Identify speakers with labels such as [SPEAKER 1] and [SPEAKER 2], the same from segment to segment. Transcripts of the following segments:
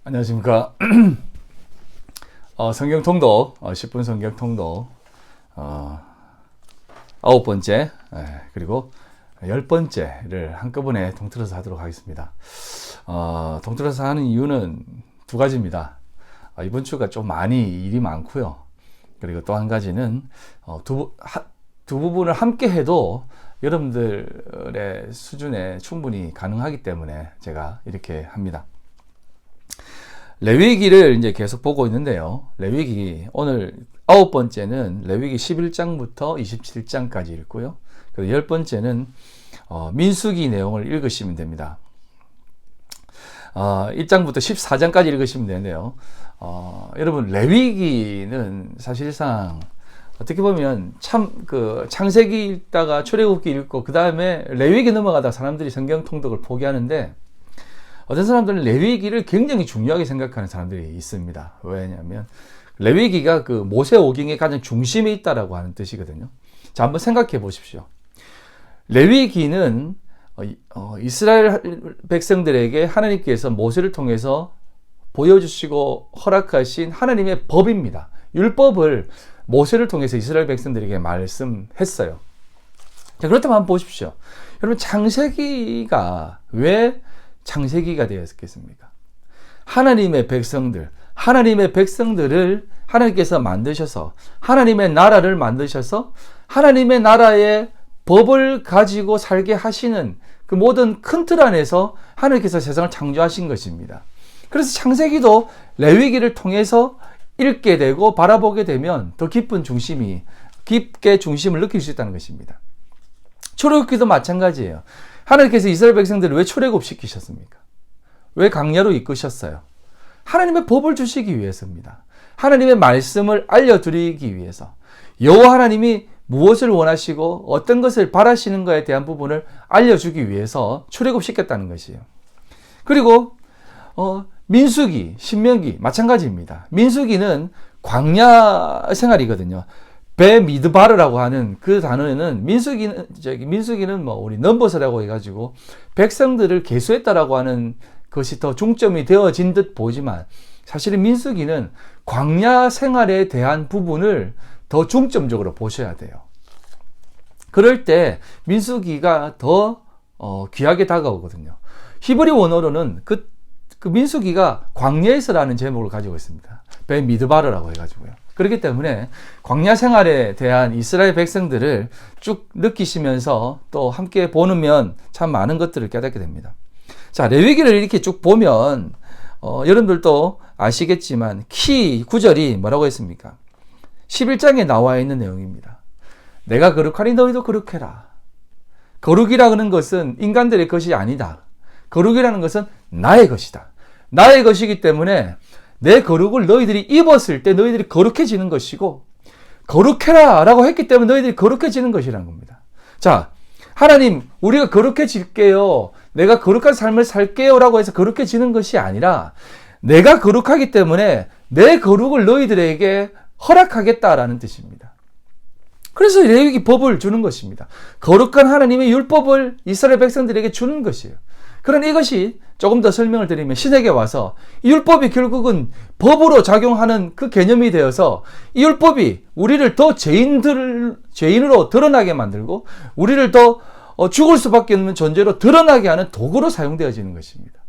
[SPEAKER 1] 안녕하십니까. 성경 통독, 10분 성경 통독, 9번째, 그리고 10번째를 한꺼번에 통틀어서 하도록 하겠습니다. 통틀어서 하는 이유는 두 가지입니다. 이번 주가 좀 많이 일이 많고요. 그리고 또 한 가지는, 두 부분을 함께 해도 여러분들의 수준에 충분히 가능하기 때문에 제가 이렇게 합니다. 레위기를 이제 계속 보고 있는데요. 레위기 오늘 9번째는 레위기 11장부터 27장까지 읽고요. 그리고 10번째는 민수기 내용을 읽으시면 됩니다. 1장부터 14장까지 읽으시면 되는데요. 여러분 레위기는 사실상 어떻게 보면 창세기 읽다가 출애굽기 읽고 그 다음에 레위기 넘어가다 사람들이 성경 통독을 포기하는데, 어떤 사람들은 레위기를 굉장히 중요하게 생각하는 사람들이 있습니다. 왜냐하면 레위기가 그 모세오경의 가장 중심에 있다라고 하는 뜻이거든요. 자, 한번 생각해 보십시오. 레위기는 이스라엘 백성들에게 하나님께서 모세를 통해서 보여주시고 허락하신 하나님의 법입니다. 율법을 모세를 통해서 이스라엘 백성들에게 말씀했어요. 자, 그렇다면 한번 보십시오. 여러분, 창세기가 왜 창세기가 되었겠습니까? 하나님의 백성들을 하나님께서 만드셔서 하나님의 나라를 만드셔서 하나님의 나라의 법을 가지고 살게 하시는 그 모든 큰 틀 안에서 하나님께서 세상을 창조하신 것입니다. 그래서 창세기도 레위기를 통해서 읽게 되고 바라보게 되면 더 깊게 중심을 느낄 수 있다는 것입니다. 출애굽기도 마찬가지예요. 하나님께서 이스라엘 백성들을 왜 출애굽 시키셨습니까? 왜 광야로 이끄셨어요? 하나님의 법을 주시기 위해서입니다. 하나님의 말씀을 알려드리기 위해서. 여호와 하나님이 무엇을 원하시고 어떤 것을 바라시는가에 대한 부분을 알려주기 위해서 출애굽 시켰다는 것이에요. 그리고 민수기, 신명기 마찬가지입니다. 민수기는 광야 생활이거든요. 베미드바르라고 하는 그 단어에는 민수기는 우리 넘버스라고 해가지고 백성들을 계수했다라고 하는 것이 더 중점이 되어진 듯 보지만, 사실은 민수기는 광야 생활에 대한 부분을 더 중점적으로 보셔야 돼요. 그럴 때 민수기가 더 귀하게 다가오거든요. 히브리 원어로는 그 민수기가 광야에서라는 제목을 가지고 있습니다. 베미드바르라고 해가지고요. 그렇기 때문에 광야 생활에 대한 이스라엘 백성들을 쭉 느끼시면서 또 함께 보면 참 많은 것들을 깨닫게 됩니다. 자, 레위기를 이렇게 쭉 보면 여러분들도 아시겠지만 키 9절이 뭐라고 했습니까? 11장에 나와 있는 내용입니다. 내가 거룩하니 너희도 거룩해라. 거룩이라는 것은 인간들의 것이 아니다. 거룩이라는 것은 나의 것이다. 나의 것이기 때문에 내 거룩을 너희들이 입었을 때 너희들이 거룩해지는 것이고, 거룩해라 라고 했기 때문에 너희들이 거룩해지는 것이라는 겁니다. 자, 하나님, 우리가 거룩해질게요, 내가 거룩한 삶을 살게요 라고 해서 거룩해지는 것이 아니라, 내가 거룩하기 때문에 내 거룩을 너희들에게 허락하겠다라는 뜻입니다. 그래서 레위기 법을 주는 것입니다. 거룩한 하나님의 율법을 이스라엘 백성들에게 주는 것이에요. 그런 이것이 조금 더 설명을 드리면, 신에게 와서 이 율법이 결국은 법으로 작용하는 그 개념이 되어서 이 율법이 우리를 더 죄인으로 드러나게 만들고 우리를 더 죽을 수밖에 없는 존재로 드러나게 하는 도구로 사용되어지는 것입니다.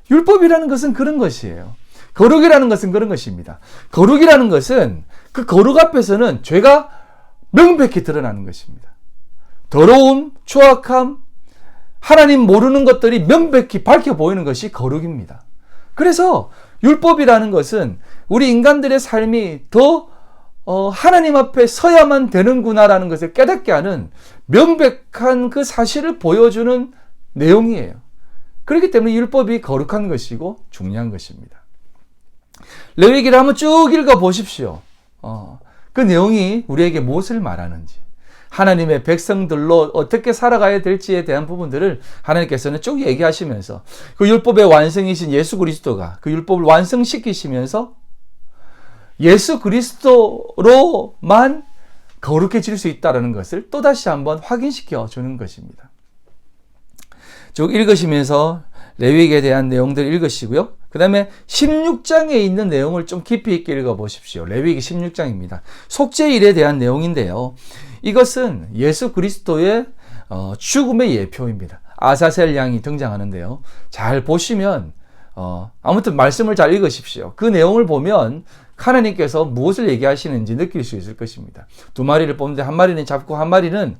[SPEAKER 1] 율법이라는 것은 그런 것이에요. 거룩이라는 것은 그런 것입니다. 거룩이라는 것은 그 거룩 앞에서는 죄가 명백히 드러나는 것입니다. 더러움, 추악함, 하나님 모르는 것들이 명백히 밝혀 보이는 것이 거룩입니다. 그래서 율법이라는 것은 우리 인간들의 삶이 더 하나님 앞에 서야만 되는구나라는 것을 깨닫게 하는 명백한 그 사실을 보여주는 내용이에요. 그렇기 때문에 율법이 거룩한 것이고 중요한 것입니다. 레위기를 한번 쭉 읽어 보십시오. 그 내용이 우리에게 무엇을 말하는지, 하나님의 백성들로 어떻게 살아가야 될지에 대한 부분들을 하나님께서는 쭉 얘기하시면서, 그 율법의 완성이신 예수 그리스도가 그 율법을 완성시키시면서 예수 그리스도로만 거룩해질 수 있다는 것을 또다시 한번 확인시켜 주는 것입니다. 쭉 읽으시면서 레위기에 대한 내용들 읽으시고요. 그 다음에 16장에 있는 내용을 좀 깊이 있게 읽어보십시오. 레위기 16장입니다. 속죄일에 대한 내용인데요. 이것은 예수 그리스도의 죽음의 예표입니다. 아사셀 양이 등장하는데요. 잘 보시면 아무튼 말씀을 잘 읽으십시오. 그 내용을 보면 하나님께서 무엇을 얘기하시는지 느낄 수 있을 것입니다. 두 마리를 뽑는데 한 마리는 잡고 한 마리는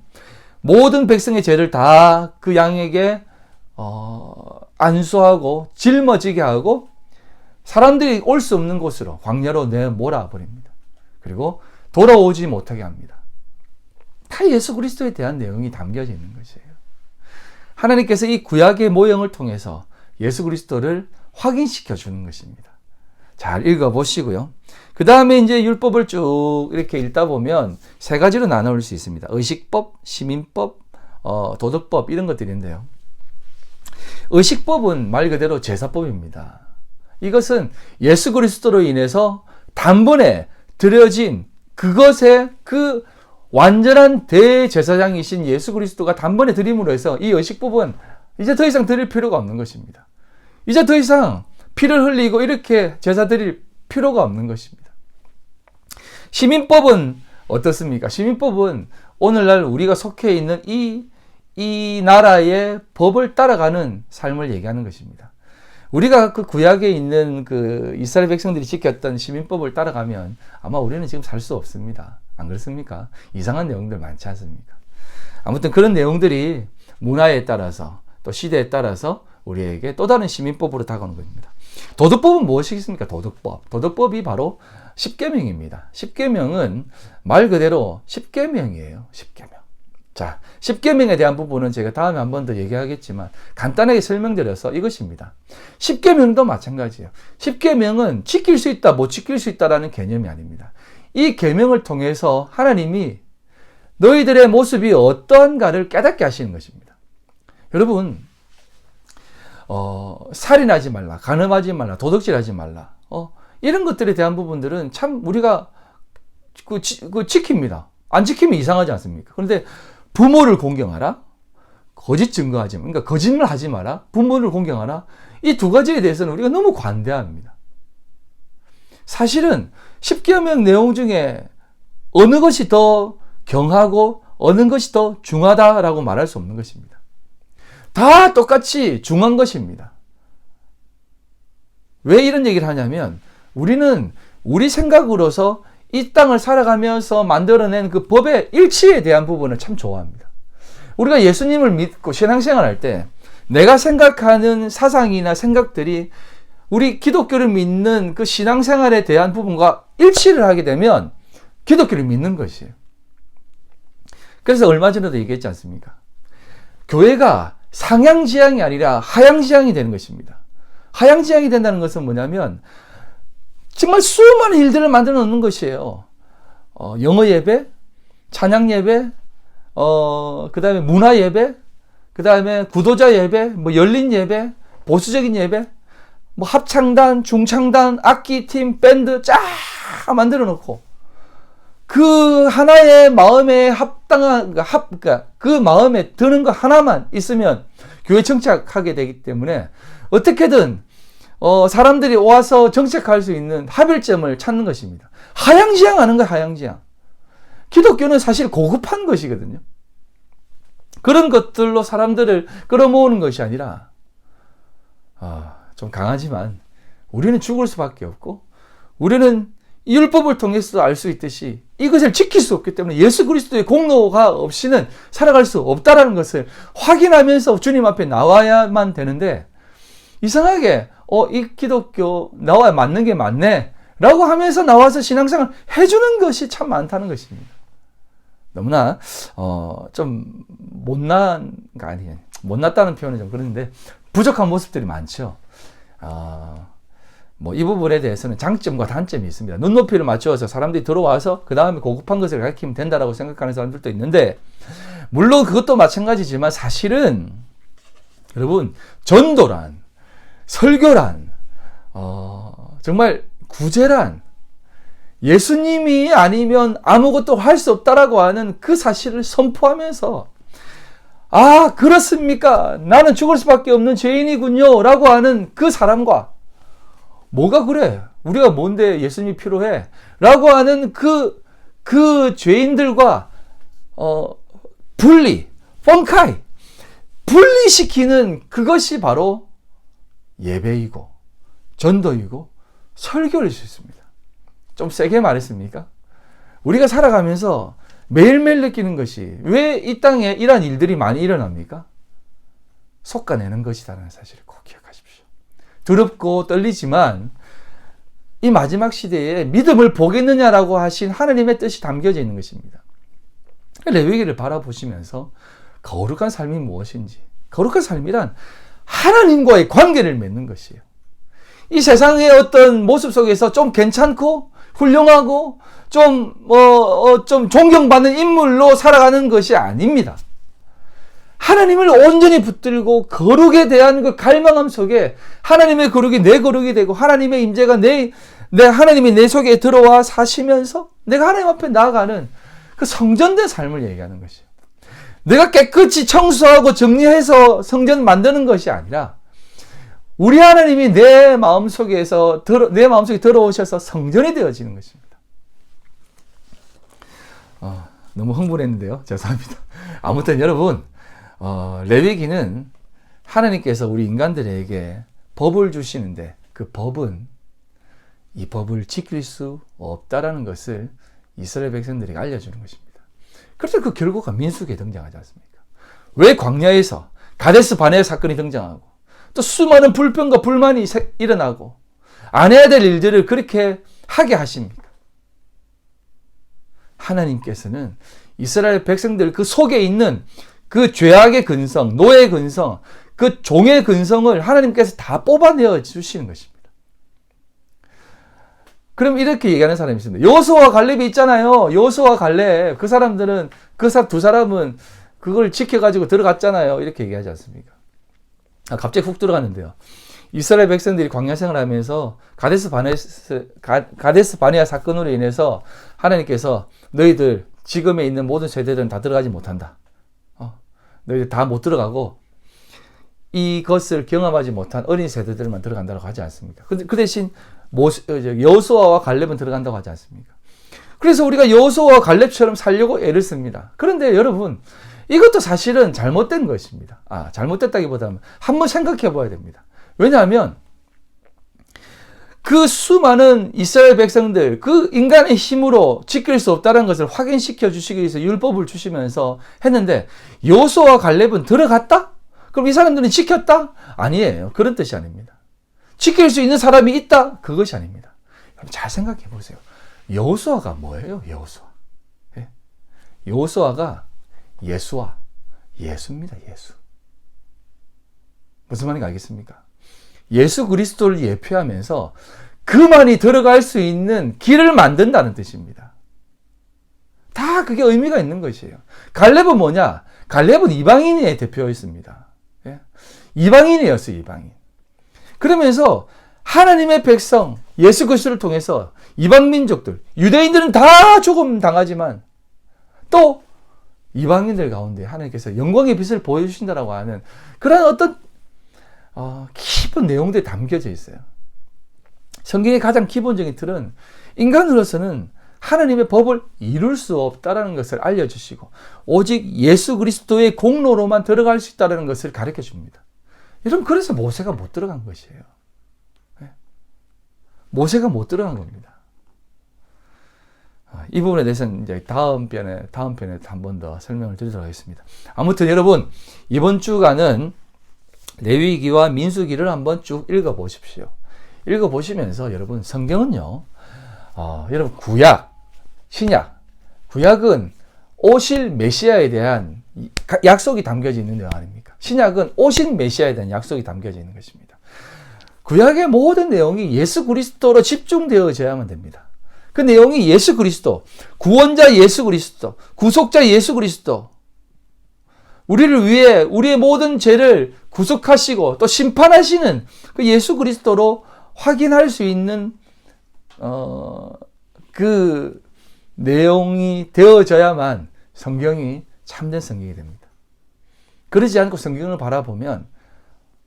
[SPEAKER 1] 모든 백성의 죄를 다 그 양에게 안수하고 짊어지게 하고 사람들이 올 수 없는 곳으로 광야로 내몰아 버립니다. 그리고 돌아오지 못하게 합니다. 다 예수 그리스도에 대한 내용이 담겨져 있는 것이에요. 하나님께서 이 구약의 모형을 통해서 예수 그리스도를 확인시켜 주는 것입니다. 잘 읽어보시고요. 그 다음에 이제 율법을 쭉 이렇게 읽다 보면 세 가지로 나눌 수 있습니다. 의식법, 시민법, 도덕법 이런 것들인데요. 의식법은 말 그대로 제사법입니다. 이것은 예수 그리스도로 인해서 단번에 드려진 그것의 그 완전한 대제사장이신 예수 그리스도가 단번에 드림으로 해서 이 의식법은 이제 더 이상 드릴 필요가 없는 것입니다. 이제 더 이상 피를 흘리고 이렇게 제사 드릴 필요가 없는 것입니다. 시민법은 어떻습니까? 시민법은 오늘날 우리가 속해 있는 이 나라의 법을 따라가는 삶을 얘기하는 것입니다. 우리가 그 구약에 있는 그 이스라엘 백성들이 지켰던 시민법을 따라가면 아마 우리는 지금 살 수 없습니다. 안 그렇습니까? 이상한 내용들 많지 않습니까? 아무튼 그런 내용들이 문화에 따라서 또 시대에 따라서 우리에게 또 다른 시민법으로 다가오는 겁니다. 도덕법은 무엇이겠습니까? 도덕법이 바로 십계명입니다. 십계명은 말 그대로 십계명이에요. 십계명. 자, 십계명에 대한 부분은 제가 다음에 한 번 더 얘기하겠지만 간단하게 설명드려서 이것입니다. 십계명도 마찬가지예요. 십계명은 지킬 수 있다, 못 지킬 수 있다라는 개념이 아닙니다. 이 계명을 통해서 하나님이 너희들의 모습이 어떠한가를 깨닫게 하시는 것입니다. 여러분, 살인하지 말라, 간음하지 말라, 도둑질하지 말라, 이런 것들에 대한 부분들은 참 우리가 지킵니다. 안 지키면 이상하지 않습니까? 그런데 부모를 공경하라, 거짓 증거하지 마, 그러니까 거짓말 하지 마라, 부모를 공경하라, 이 두 가지에 대해서는 우리가 너무 관대합니다. 사실은 십계명 내용 중에 어느 것이 더 경하고 어느 것이 더 중하다라고 말할 수 없는 것입니다. 다 똑같이 중한 것입니다. 왜 이런 얘기를 하냐면 우리는 우리 생각으로서 이 땅을 살아가면서 만들어낸 그 법의 일치에 대한 부분을 참 좋아합니다. 우리가 예수님을 믿고 신앙생활 할 때 내가 생각하는 사상이나 생각들이 우리 기독교를 믿는 그 신앙생활에 대한 부분과 일치를 하게 되면 기독교를 믿는 것이에요. 그래서 얼마 전에도 얘기했지 않습니까? 교회가 상향지향이 아니라 하향지향이 되는 것입니다. 하향지향이 된다는 것은 뭐냐면 정말 수많은 일들을 만들어 놓는 것이에요. 영어 예배, 찬양 예배, 그 다음에 문화 예배, 그 다음에 구도자 예배, 뭐 열린 예배, 보수적인 예배, 뭐 합창단, 중창단, 악기팀, 밴드 쫙 만들어 놓고 그 하나의 마음에 합당한, 그러니까 그 마음에 드는 거 하나만 있으면 교회 정착하게 되기 때문에 어떻게든 사람들이 와서 정착할 수 있는 합일점을 찾는 것입니다. 하향지향하는 거예요, 하향지향. 기독교는 사실 고급한 것이거든요. 그런 것들로 사람들을 끌어모으는 것이 아니라, 좀 강하지만, 우리는 죽을 수밖에 없고, 우리는 이 율법을 통해서 알 수 있듯이 이것을 지킬 수 없기 때문에 예수 그리스도의 공로가 없이는 살아갈 수 없다라는 것을 확인하면서 주님 앞에 나와야만 되는데, 이상하게 이 기독교 나와 맞는 게 맞네 라고 하면서 나와서 신앙생활 해주는 것이 참 많다는 것입니다. 너무나 좀 못났다는 표현은 좀 그런데 부족한 모습들이 많죠. 뭐 이 부분에 대해서는 장점과 단점이 있습니다. 눈높이를 맞추어서 사람들이 들어와서 그 다음에 고급한 것을 가르치면 된다라고 생각하는 사람들도 있는데, 물론 그것도 마찬가지지만 사실은 여러분, 전도란, 설교란, 정말 구제란, 예수님이 아니면 아무것도 할 수 없다라고 하는 그 사실을 선포하면서, 그렇습니까? 나는 죽을 수밖에 없는 죄인이군요 라고 하는 그 사람과 뭐가 그래? 우리가 뭔데 예수님이 필요해? 라고 하는 그 죄인들과 펑카이 분리시키는 그것이 바로 예배이고 전도이고 설교일 수 있습니다. 좀 세게 말했습니까? 우리가 살아가면서 매일매일 느끼는 것이 왜 이 땅에 이러한 일들이 많이 일어납니까? 솎아내는 것이라는 사실을 꼭 기억하십시오. 두렵고 떨리지만 이 마지막 시대에 믿음을 보겠느냐라고 하신 하나님의 뜻이 담겨져 있는 것입니다. 레위기를 바라보시면서 거룩한 삶이 무엇인지, 거룩한 삶이란 하나님과의 관계를 맺는 것이에요. 이 세상의 어떤 모습 속에서 좀 괜찮고 훌륭하고 좀 존경받는 인물로 살아가는 것이 아닙니다. 하나님을 온전히 붙들고 거룩에 대한 그 갈망함 속에 하나님의 거룩이 내 거룩이 되고 하나님의 임재가 하나님이 내 속에 들어와 사시면서 내가 하나님 앞에 나아가는 그 성전된 삶을 얘기하는 것이에요. 내가 깨끗이 청소하고 정리해서 성전 만드는 것이 아니라 우리 하나님이 내 마음속에 들어오셔서 성전이 되어지는 것입니다. 너무 흥분했는데요. 죄송합니다. 아무튼 여러분, 레위기는 하나님께서 우리 인간들에게 법을 주시는데 그 법은 이 법을 지킬 수 없다라는 것을 이스라엘 백성들에게 알려주는 것입니다. 그래서 그 결과가 민수기에 등장하지 않습니까? 왜 광야에서 가데스 바네아 사건이 등장하고 또 수많은 불평과 불만이 일어나고 안 해야 될 일들을 그렇게 하게 하십니까? 하나님께서는 이스라엘 백성들 그 속에 있는 그 죄악의 근성, 노예의 근성, 그 종의 근성을 하나님께서 다 뽑아내어 주시는 것입니다. 그럼 이렇게 얘기하는 사람이 있습니다. 여호수아와 갈렙이 있잖아요. 여호수아와 갈렙. 그 사람들은, 두 사람은 그걸 지켜가지고 들어갔잖아요. 이렇게 얘기하지 않습니까? 갑자기 훅 들어갔는데요. 이스라엘 백성들이 광야 생활하면서 가데스 바네아 사건으로 인해서 하나님께서 너희들 지금에 있는 모든 세대들은 다 들어가지 못한다. 너희들 다 못 들어가고 이것을 경험하지 못한 어린 세대들만 들어간다고 하지 않습니까? 그 대신 여호수아와 갈렙은 들어간다고 하지 않습니까? 그래서 우리가 여호수아와 갈렙처럼 살려고 애를 씁니다. 그런데 여러분, 이것도 사실은 잘못된 것입니다. 잘못됐다기보다는 한번 생각해 봐야 됩니다. 왜냐하면 그 수많은 이스라엘 백성들, 그 인간의 힘으로 지킬 수 없다는 것을 확인시켜 주시기 위해서 율법을 주시면서 했는데 여호수아와 갈렙은 들어갔다? 그럼 이 사람들은 지켰다? 아니에요. 그런 뜻이 아닙니다. 지킬 수 있는 사람이 있다? 그것이 아닙니다. 여러분 잘 생각해 보세요. 여호수아가 뭐예요? 여호수아. 예? 여호수아가 예수입니다. 예수. 무슨 말인지 알겠습니까? 예수 그리스도를 예표하면서 그만이 들어갈 수 있는 길을 만든다는 뜻입니다. 다 그게 의미가 있는 것이에요. 갈렙은 뭐냐? 갈렙은 이방인의 대표였습니다. 예? 이방인이었어요, 이방인. 그러면서 하나님의 백성, 예수 그리스도를 통해서 이방 민족들, 유대인들은 다 조금 당하지만 또 이방인들 가운데 하나님께서 영광의 빛을 보여주신다라고 하는 그런 어떤 깊은 내용들이 담겨져 있어요. 성경의 가장 기본적인 틀은 인간으로서는 하나님의 법을 이룰 수 없다는 것을 알려주시고 오직 예수 그리스도의 공로로만 들어갈 수 있다는 것을 가르쳐 줍니다. 여러분, 그래서 모세가 못 들어간 것이에요. 모세가 못 들어간 겁니다. 이 부분에 대해서는 이제 다음 편에 한 번 더 설명을 드리도록 하겠습니다. 아무튼 여러분, 이번 주간은 레위기와 민수기를 한번 쭉 읽어보십시오. 읽어보시면서 여러분, 성경은요, 여러분, 구약, 신약, 구약은 오실 메시아에 대한 약속이 담겨져 있는 내용 아닙니까? 신약은 오신 메시아에 대한 약속이 담겨져 있는 것입니다. 구약의 모든 내용이 예수 그리스도로 집중되어져야만 됩니다. 그 내용이 예수 그리스도, 구원자 예수 그리스도, 구속자 예수 그리스도, 우리를 위해 우리의 모든 죄를 구속하시고 또 심판하시는 그 예수 그리스도로 확인할 수 있는 그 내용이 되어져야만 성경이 참된 성경이 됩니다. 그러지 않고 성경을 바라보면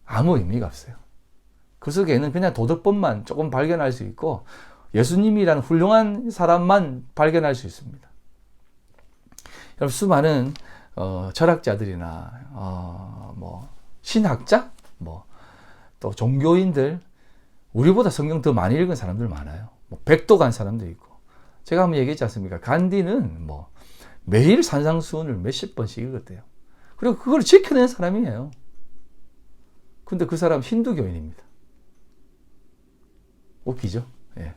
[SPEAKER 1] 아무 의미가 없어요. 그 속에는 그냥 도덕법만 조금 발견할 수 있고 예수님이라는 훌륭한 사람만 발견할 수 있습니다. 여러분, 수많은 철학자들이나 신학자, 또 종교인들, 우리보다 성경 더 많이 읽은 사람들 많아요. 백도 간 사람도 있고. 제가 한번 얘기했지 않습니까? 간디는 매일 산상수훈을 몇십 번씩 읽었대요. 그리고 그걸 지켜낸 사람이에요. 근데 그 사람 힌두교인입니다. 웃기죠? 예.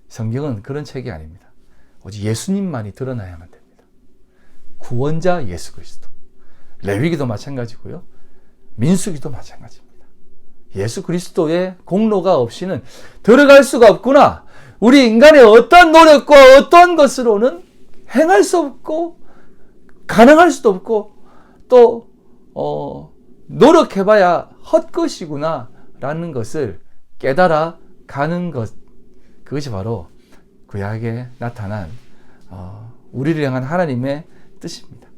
[SPEAKER 1] 성경은 그런 책이 아닙니다. 오직 예수님만이 드러나야만 됩니다. 구원자 예수 그리스도. 레위기도 마찬가지고요. 민수기도 마찬가지입니다. 예수 그리스도의 공로가 없이는 들어갈 수가 없구나. 우리 인간의 어떤 노력과 어떤 것으로는 행할 수 없고 가능할 수도 없고 또 노력해봐야 헛것이구나 라는 것을 깨달아 가는 것, 그것이 바로 구약에 나타난 우리를 향한 하나님의 뜻입니다.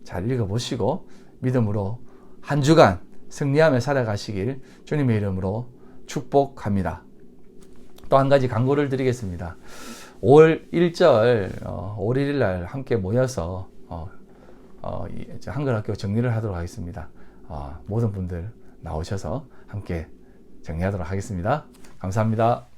[SPEAKER 1] 잘 읽어보시고 믿음으로 한 주간 승리하며 살아가시길 주님의 이름으로 축복합니다. 또 한 가지 광고를 드리겠습니다. 5월 1절 5월 1일 날 함께 모여서 한글학교 정리를 하도록 하겠습니다. 모든 분들 나오셔서 함께 정리하도록 하겠습니다. 감사합니다.